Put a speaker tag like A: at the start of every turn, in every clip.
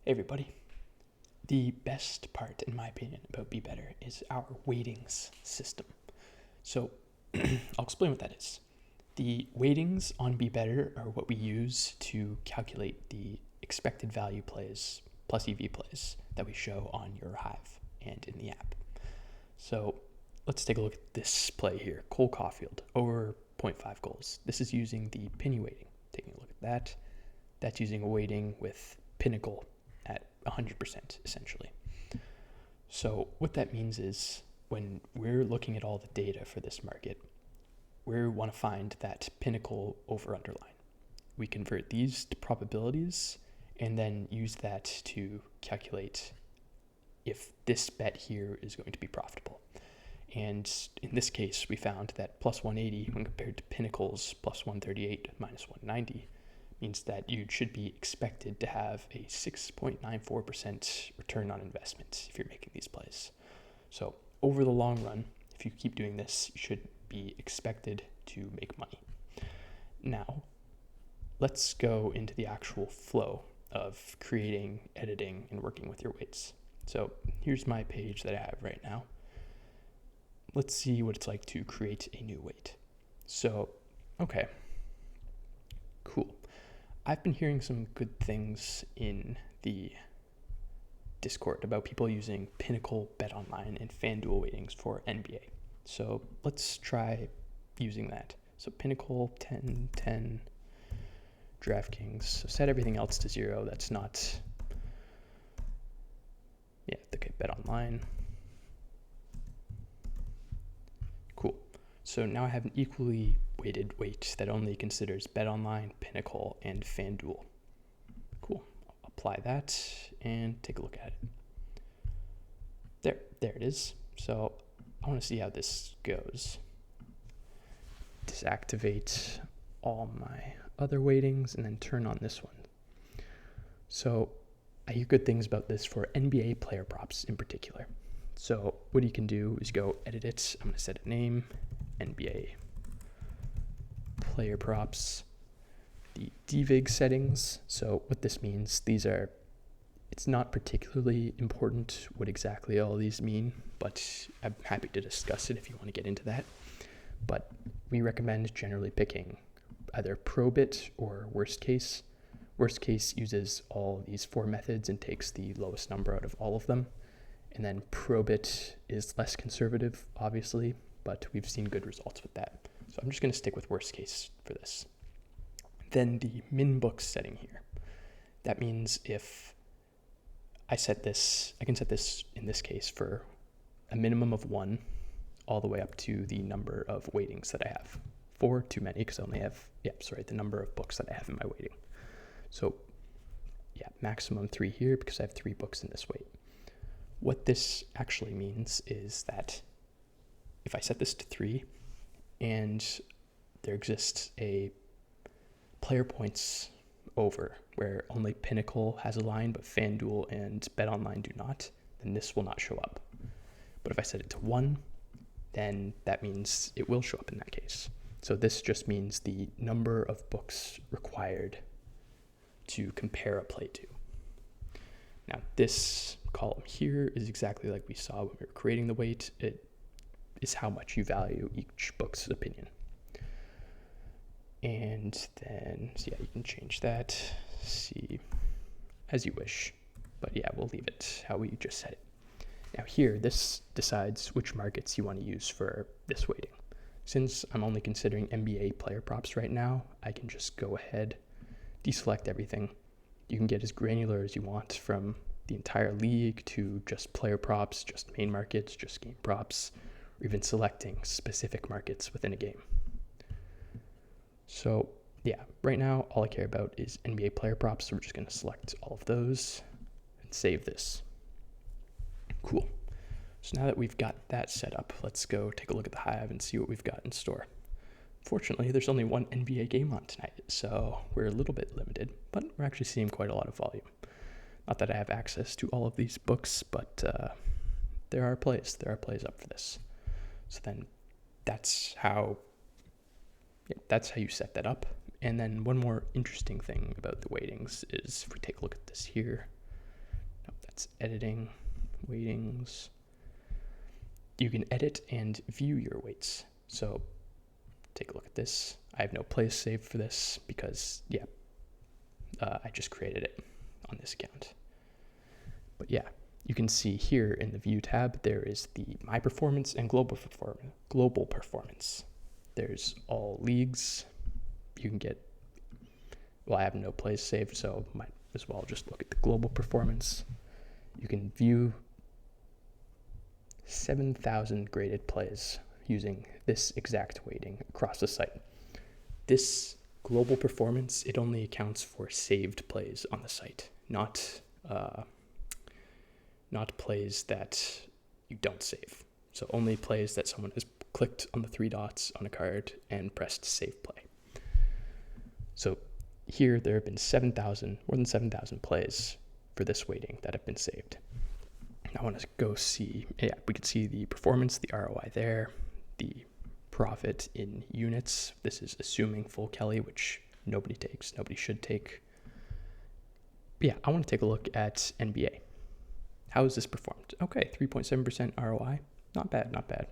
A: Hey everybody. The best part, in my opinion, about BeeBettor is our weightings system. So I'll explain what that is. The weightings on BeeBettor are what we use to calculate the expected value plays plus EV plays that we show on your hive and in the app. So let's take a look at this play here. Cole Caulfield, over 0.5 goals. This is using the penny weighting. Taking a look at that. That's using a weighting with Pinnacle at 100% essentially. So what that means is when we're looking at all the data for this market, we want to find that Pinnacle over underline. We convert these to probabilities and then use that to calculate if this bet here is going to be profitable. And in this case, we found that plus 180 when compared to Pinnacle's plus 138 minus 190 means that you should be expected to have a 6.94% return on investment if you're making these plays. So over the long run, if you keep doing this, you should be expected to make money. Now, let's go into the actual flow of creating, editing, and working with your weights. So here's my page that I have right now. Let's see what it's like to create a new weight. So, okay, cool. I've been hearing some good things in the Discord about people using Pinnacle, BetOnline, and FanDuel weightings for NBA. So let's try using that. So Pinnacle, 10, 10, DraftKings. So set everything else to 0. That's not, okay, BetOnline. Cool. So now I have an equally weighted weight that only considers BetOnline, Pinnacle, and FanDuel. Cool. I'll apply that and take a look at it. There it is. So I want to see how this goes. Deactivate all my other weightings and then turn on this one. So I hear good things about this for NBA player props in particular. So what you can do is go edit it. I'm going to set a name, NBA player props, the DVIG settings. So what this means, it's not particularly important what exactly all these mean, but I'm happy to discuss it if you want to get into that. But we recommend generally picking either probit or worst case. Worst case uses all these 4 methods and takes the lowest number out of all of them. And then probit is less conservative, obviously, but we've seen good results with that. So I'm just going to stick with worst case for this. Then the min book setting here. That means if I can set this in this case for a minimum of 1 all the way up to the number of weightings that I have. 4, too many because I only have, the number of books that I have in my weighting. So maximum 3 here because I have 3 books in this weight. What this actually means is that if I set this to 3 and there exists a player points over where only Pinnacle has a line but FanDuel and BetOnline do not, then this will not show up. But if I set it to 1, then that means it will show up in that case. So this just means the number of books required to compare a play to. Now this column here is exactly like we saw when we were creating the weight. It is how much you value each book's opinion. And then, you can change that, see, as you wish. But we'll leave it how we just set it. Now here, this decides which markets you want to use for this weighting. Since I'm only considering NBA player props right now, I can just go ahead, deselect everything. You can get as granular as you want from the entire league to just player props, just main markets, just game props, or even selecting specific markets within a game. So right now all I care about is NBA player props, so we're just going to select all of those and save this. Cool. So now that we've got that set up, let's go take a look at the hive and see what we've got in store. Fortunately, there's only one NBA game on tonight, so we're a little bit limited, but we're actually seeing quite a lot of volume. Not that I have access to all of these books, but there are plays up for this. So then that's how you set that up. And then one more interesting thing about the weightings is if we take a look at this here, It's editing, weightings. You can edit and view your weights. So take a look at this. I have no place saved for this because, yeah, I just created it on this account. But yeah, you can see here in the View tab, there is the My Performance and Global Performance. There's all leagues. You can get, well, I have no place saved, so might as well just look at the Global Performance. You can view 7,000 graded plays using this exact weighting across the site. This Global Performance, it only accounts for saved plays on the site, not plays that you don't save. So only plays that someone has clicked on the 3 dots on a card and pressed save play. So here there have been more than 7,000 plays for this weighting that have been saved. I want to go see, yeah, we can see the performance, the ROI there, the profit in units. This is assuming full Kelly, which nobody should take. But yeah, I want to take a look at NBA. How is this performed? Okay, 3.7% ROI. Not bad, not bad.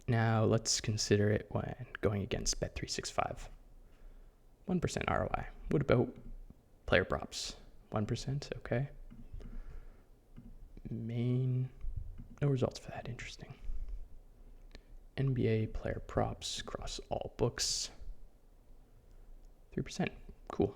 A: Now let's consider it when going against Bet365. 1% ROI. What about player props? 1%, okay. Main, no results for that, interesting. NBA player props across all books. 3%, cool.